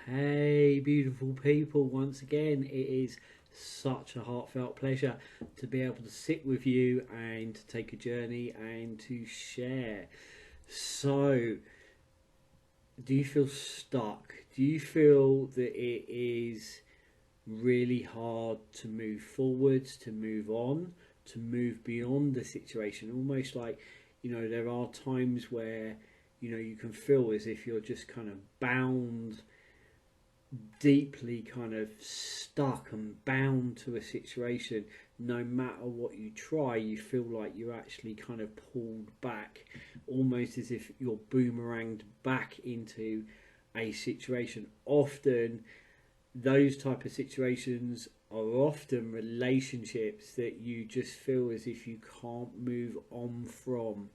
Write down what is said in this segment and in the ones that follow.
Hey, beautiful people, once again, it is such a heartfelt pleasure to be able to sit with you and to take a journey and to share. So, do you feel stuck? Do you feel that it is really hard to move forwards, to move on, to move beyond the situation? Almost like, there are times where, you can feel as if you're just kind of bound, deeply kind of stuck and bound to a situation. No matter what you try, you feel like you're actually kind of pulled back, almost as if you're boomeranged back into a situation. Often those type of situations are often relationships that you just feel as if you can't move on from,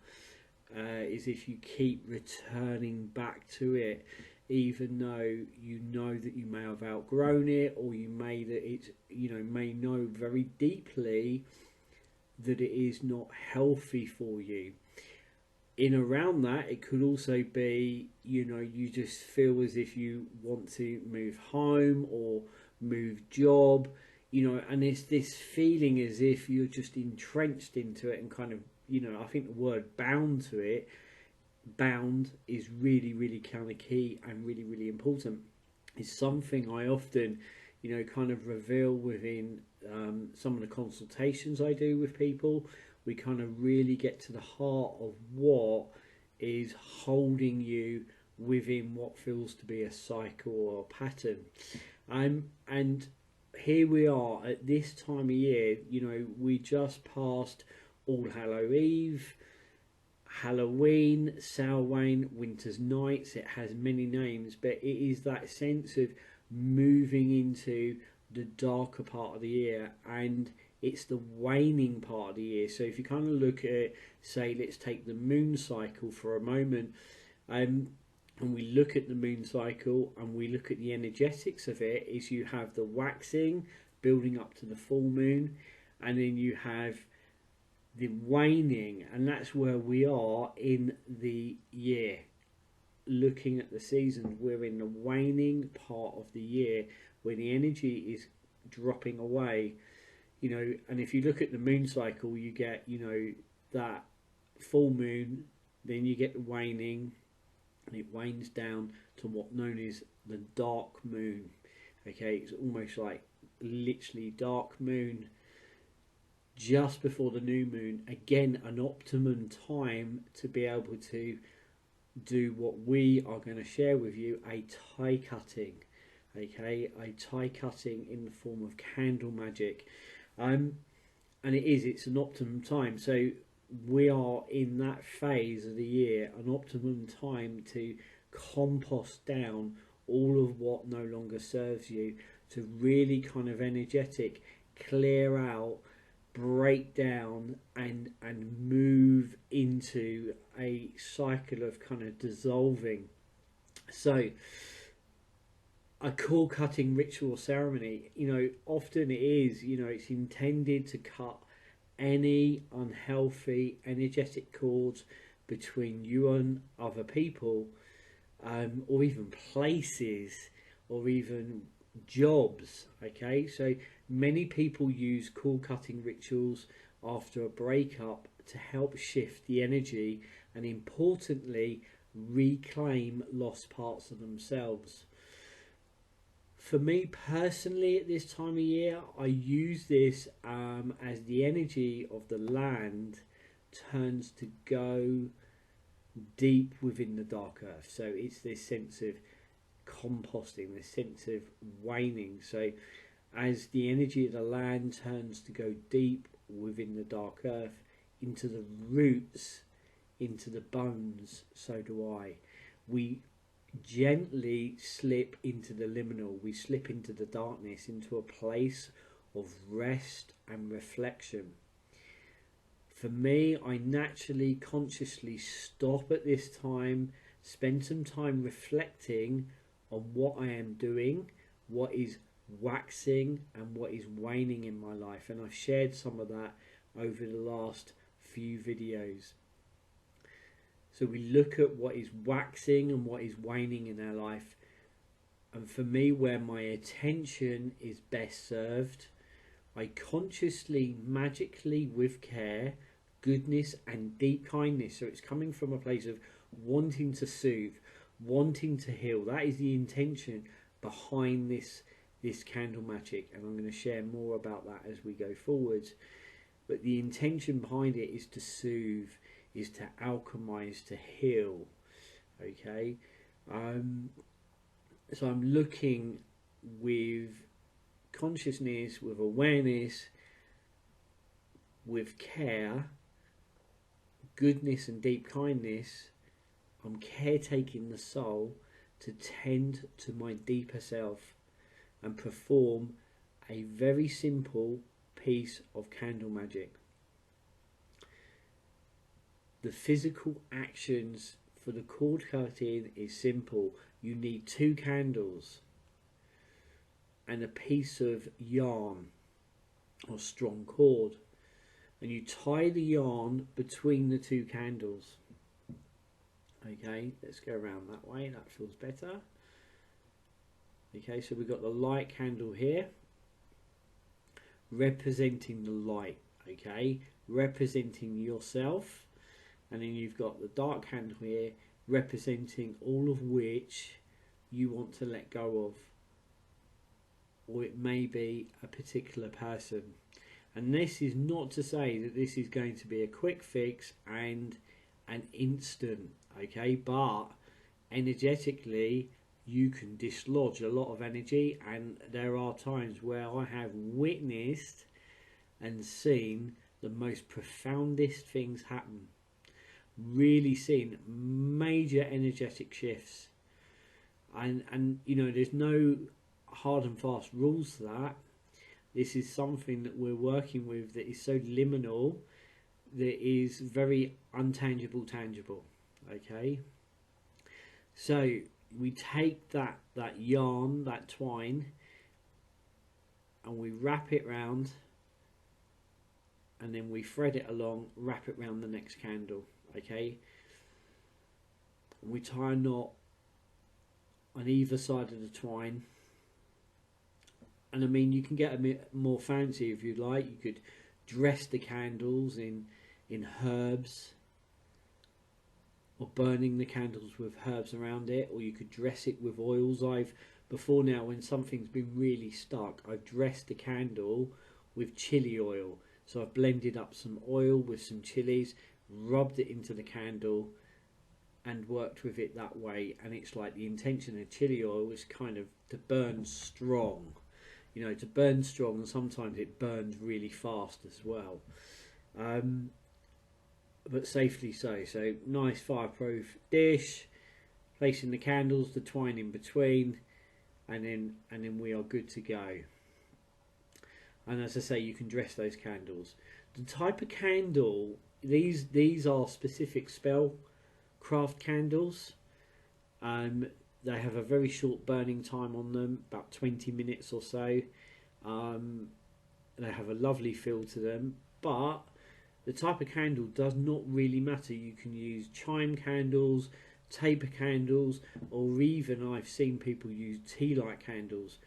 as if you keep returning back to it, even though you know that you may have outgrown it, or you may that it's may know very deeply that it is not healthy for you. In around that, it could also be, you just feel as if you want to move home or move job, and it's this feeling as if you're just entrenched into it and kind of, I think the word bound to it, bound, is really, really kind of key and really, really important. It's something I often, kind of reveal within some of the consultations I do with people. We kind of really get to the heart of what is holding you within what feels to be a cycle or a pattern. And here we are at this time of year. We just passed All Hallow Eve, Halloween, Samhain, Winter's Nights. It has many names, but it is that sense of moving into the darker part of the year, and it's the waning part of the year. So if you kind of look at it, say, let's take the moon cycle for a moment, and we look at the moon cycle and we look at the energetics of it, is you have the waxing building up to the full moon, and then you have the waning, and that's where we are in the year. Looking at the seasons, we're in the waning part of the year where the energy is dropping away. And if you look at the moon cycle, you get, that full moon, then you get the waning, and it wanes down to what known as the dark moon. Okay, it's almost like literally dark moon just before the new moon. Again, an optimum time to be able to do what we are going to share with you, a tie cutting. Okay, a tie cutting in the form of candle magic. And it's an optimum time. So we are in that phase of the year, an optimum time to compost down all of what no longer serves you, to really kind of energetic clear out, break down, and move into a cycle of kind of dissolving. So a core cutting ritual ceremony, often it is, it's intended to cut any unhealthy energetic cords between you and other people, or even places, or even jobs. Okay, so many people use cord cutting rituals after a breakup to help shift the energy and, importantly, reclaim lost parts of themselves. For me personally, at this time of year, I use this as the energy of the land turns to go deep within the dark earth. So it's this sense of composting, this sense of waning. So as the energy of the land turns to go deep within the dark earth, into the roots, into the bones, so do I. We gently slip into the liminal. We slip into the darkness, into a place of rest and reflection. For me, I naturally, consciously stop at this time, spend some time reflecting on what I am doing, what is waxing and what is waning in my life. And I've shared some of that over the last few videos. So we look at what is waxing and what is waning in our life. And for me, where my attention is best served, I consciously, magically, with care, goodness and deep kindness. So it's coming from a place of wanting to soothe, wanting to heal. That is the intention behind this candle magic, and I'm going to share more about that as we go forward. But the intention behind it is to soothe, is to alchemize, to heal. Okay, so I'm looking with consciousness, with awareness, with care, goodness and deep kindness. I'm caretaking the soul to tend to my deeper self and perform a very simple piece of candle magic. The physical actions for the cord cutting is simple. You need 2 candles and a piece of yarn or strong cord, and you tie the yarn between the 2 candles. Okay, let's go around that way, that feels better. Okay, so we've got the light candle here representing the light, okay, representing yourself, and then you've got the dark candle here representing all of which you want to let go of, or it may be a particular person. And this is not to say that this is going to be a quick fix and an instant, okay, but energetically you can dislodge a lot of energy, and there are times where I have witnessed and seen the most profoundest things happen. Really seen major energetic shifts, and you know, there's no hard and fast rules to that. This is something that we're working with that is so liminal, that is very untangible tangible. Okay, so we take that yarn, that twine, and we wrap it round, and then we thread it along, wrap it round the next candle. Okay, and we tie a knot on either side of the twine, and I mean, you can get a bit more fancy if you like. You could dress the candles in herbs, or burning the candles with herbs around it, or you could dress it with oils. I've before now, when something's been really stuck, I've dressed the candle with chili oil. So I've blended up some oil with some chilies, rubbed it into the candle and worked with it that way. And it's like the intention of chili oil is kind of to burn strong, you know, to burn strong, and sometimes it burns really fast as well, but safely so. So nice fireproof dish, placing the candles, the twine in between, and then we are good to go. And as I say, you can dress those candles. The type of candle, these are specific spellcraft candles. They have a very short burning time on them, about 20 minutes or so. They have a lovely feel to them, but the type of candle does not really matter. You can use chime candles, taper candles, or even I've seen people use tea light candles.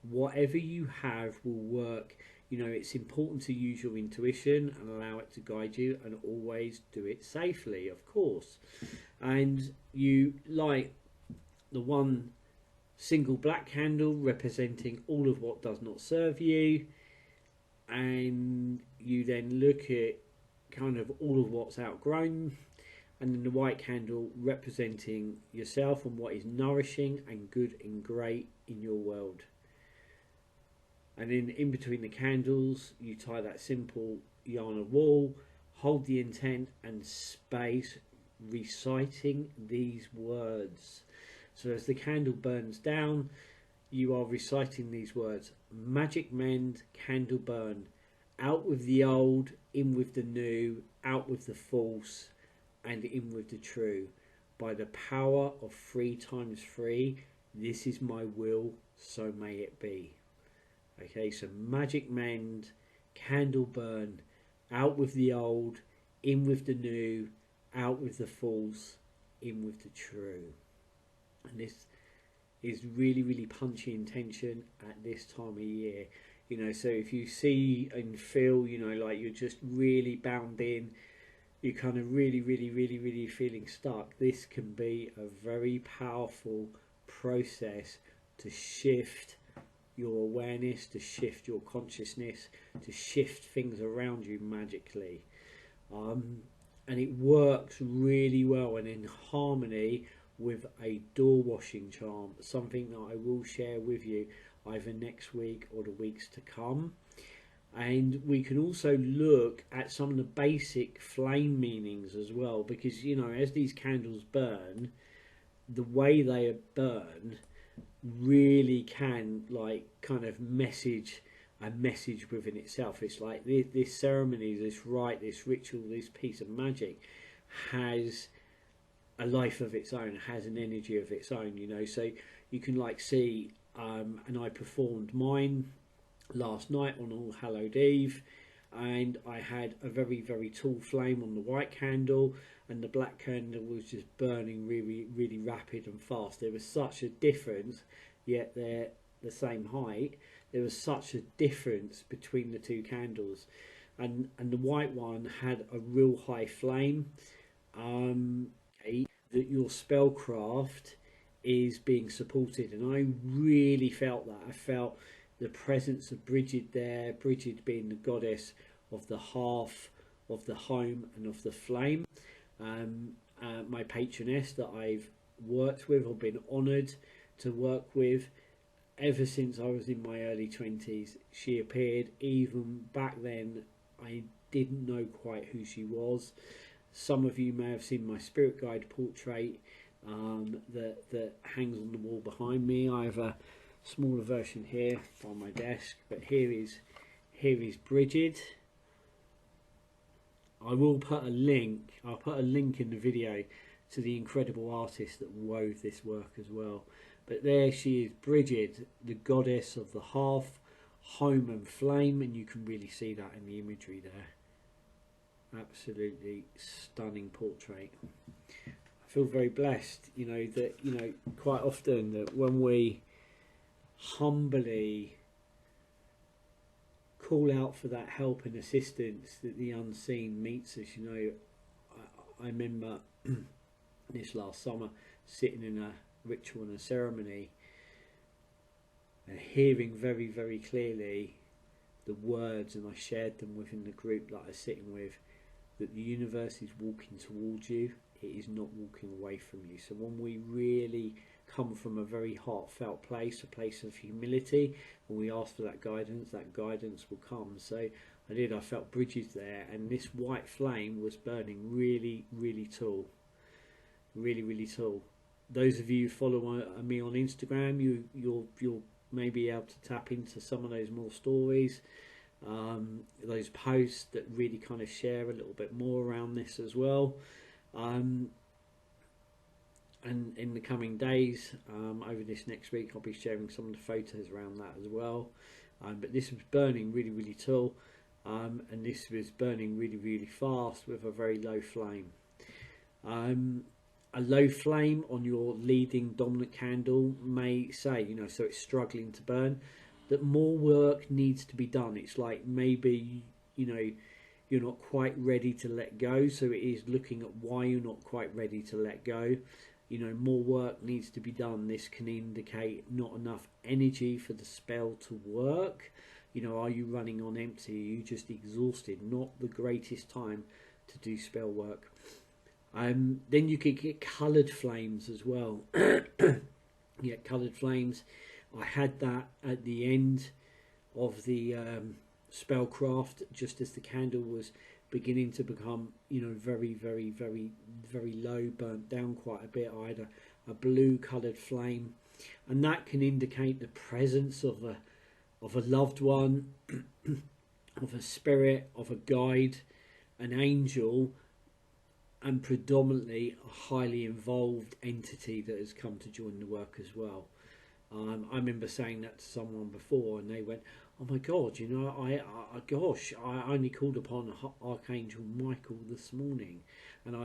Whatever you have will work. You know, it's important to use your intuition and allow it to guide you, and always do it safely, of course. And you light the one single black candle representing all of what does not serve you, and you then look at kind of all of what's outgrown, and then the white candle representing yourself and what is nourishing and good and great in your world. And then in between the candles, you tie that simple yarn of wool, hold the intent and space, reciting these words. So as the candle burns down, you are reciting these words: magic mend, candle burn, out with the old, in with the new, out with the false, and in with the true. By the power of 3 times 3, this is my will, so may it be. Okay, so magic mend, candle burn, out with the old, in with the new, out with the false, in with the true. And is really, really punchy intention at this time of year. You know, so if you see and feel, you know, like you're just really bound in, you're kind of really, really, really, really feeling stuck, this can be a very powerful process to shift your awareness, to shift your consciousness, to shift things around you magically. And it works really well and in harmony with a door washing charm, something that I will share with you either next week or the weeks to come. And we can also look at some of the basic flame meanings as well, because, you know, as these candles burn, the way they burn really can, like, kind of message a message within itself. It's like this ceremony, this rite, this ritual, this piece of magic has a life of its own, has an energy of its own, you know. So you can, like, see, and I performed mine last night on All Hallowed Eve, and I had a very, very tall flame on the white candle, and the black candle was just burning really, really rapid and fast. There was such a difference, yet they're the same height. There was such a difference between the two candles, and the white one had a real high flame. That your spellcraft is being supported, and I really felt that. I felt the presence of Bridget there, Bridget being the goddess of the hearth, of the home and of the flame. My patroness that I've worked with or been honoured to work with ever since I was in my early 20s. She appeared. Even back then I didn't know quite who she was. Some of you may have seen my spirit guide portrait that hangs on the wall behind me. I have a smaller version here on my desk, but here is Bridget. I will put a link. I'll put a link in the video to the incredible artist that wove this work as well. But there she is, Bridget, the goddess of the hearth, home and flame, and you can really see that in the imagery there. Absolutely stunning portrait. I feel very blessed, you know, that, you know, quite often that when we humbly call out for that help and assistance, that the unseen meets us. You know, I remember this last summer sitting in a ritual and a ceremony and hearing very, very clearly the words, and I shared them within the group that I was sitting with, that the universe is walking towards you, it is not walking away from you. So when we really come from a very heartfelt place, a place of humility, and we ask for that guidance will come. So I felt Bridget there, and this white flame was burning really, really tall. Really, really tall. Those of you who follow me on Instagram, you'll maybe able to tap into some of those more stories, those posts that really kind of share a little bit more around this as well. And in the coming days, over this next week, I'll be sharing some of the photos around that as well. But this was burning really, really tall, and this was burning really, really fast with a very low flame. A low flame on your leading dominant candle may say, you know, so it's struggling to burn, that more work needs to be done. It's like maybe, you know, you're not quite ready to let go, so it is looking at why you're not quite ready to let go. You know, more work needs to be done. This can indicate not enough energy for the spell to work. You know, are you running on empty? Are you just exhausted? Not the greatest time to do spell work. Then you could get coloured flames as well. Yeah, coloured flames. I had that at the end of the spellcraft, just as the candle was beginning to become, you know, very, very, very, very low, burnt down quite a bit. I had a blue coloured flame, and that can indicate the presence of a loved one, of a spirit, of a guide, an angel, and predominantly a highly involved entity that has come to join the work as well. I remember saying that to someone before, and they went, "Oh my God, you know, I only called upon Archangel Michael this morning," and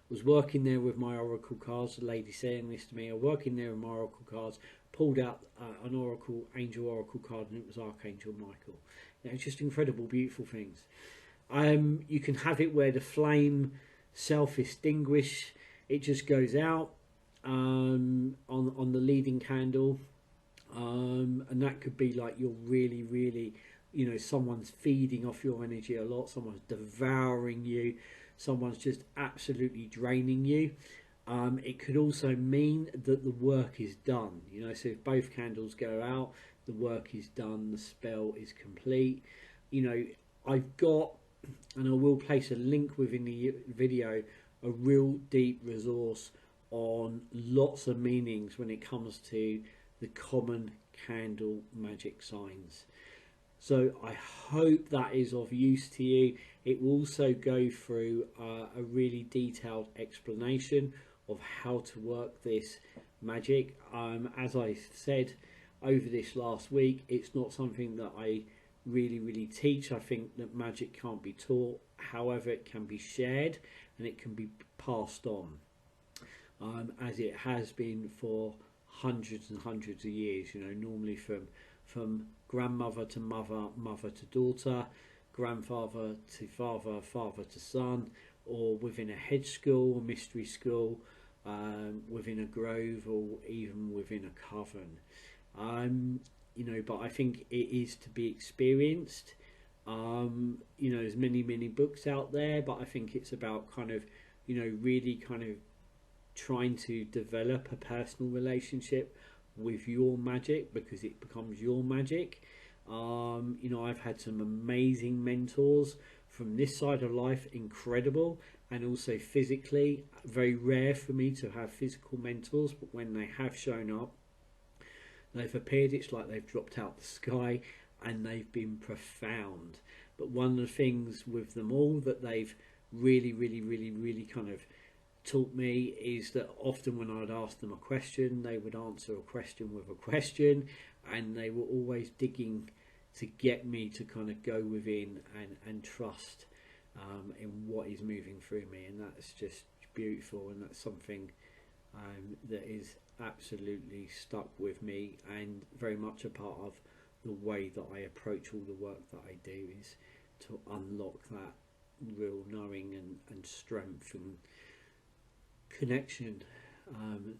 was working there with my oracle cards, the lady saying this to me, I was working there with my oracle cards, pulled out an angel oracle card, and it was Archangel Michael. It's just incredible, beautiful things. You can have it where the flame self-extinguish, it just goes out on the leading candle, and that could be like you're really, someone's feeding off your energy a lot, someone's devouring you, someone's just absolutely draining you. It could also mean that the work is done, so if both candles go out, the work is done, the spell is complete. I've got, and I will place a link within the video, a real deep resource on lots of meanings when it comes to the common candle magic signs. So I hope that is of use to you. It will also go through a really detailed explanation of how to work this magic. As I said over this last week, it's not something that I really teach. I think that magic can't be taught, however it can be shared and it can be passed on, as it has been for hundreds and hundreds of years, normally from grandmother to mother, mother to daughter, grandfather to father, father to son, or within a hedge school, a mystery school, within a grove, or even within a coven. But I think it is to be experienced. There's many books out there, but I think it's about really trying to develop a personal relationship with your magic, because it becomes your magic. I've had some amazing mentors from this side of life, incredible, and also physically. Very rare for me to have physical mentors, but when they have shown up, they've appeared, it's like they've dropped out the sky, and they've been profound. But one of the things with them all that they've really taught me is that often when I'd ask them a question, they would answer a question with a question, and they were always digging to get me to go within and trust in what is moving through me. And that's just beautiful, and that's something that is absolutely stuck with me, and very much a part of the way that I approach all the work that I do, is to unlock that real knowing and strength and connection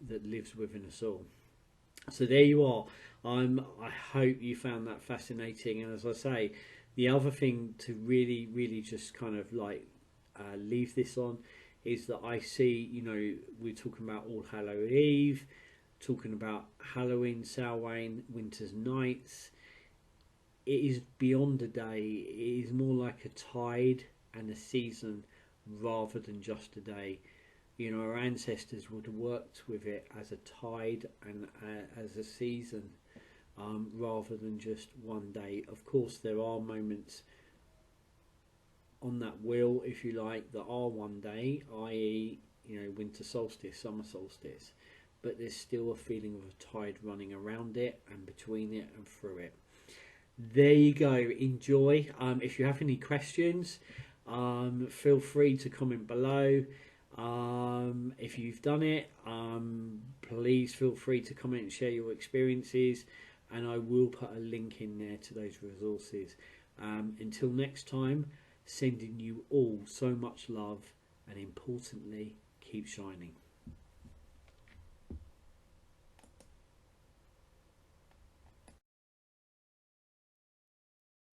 that lives within us all. So there you are. I hope you found that fascinating, and as I say, the other thing to really just leave this on is that I see, we're talking about All Hallows Eve, talking about Halloween, Samhain, Winter's Nights. It is beyond a day. It is more like a tide and a season rather than just a day. Our ancestors would have worked with it as a tide and as a season, rather than just one day. Of course, there are moments on that wheel, if you like, that are one day, i.e., winter solstice, summer solstice, but there's still a feeling of a tide running around it and between it and through it. There you go. Enjoy. If you have any questions, feel free to comment below. If you've done it, please feel free to comment and share your experiences, and I will put a link in there to those resources. Until next time, sending you all so much love, and importantly, keep shining.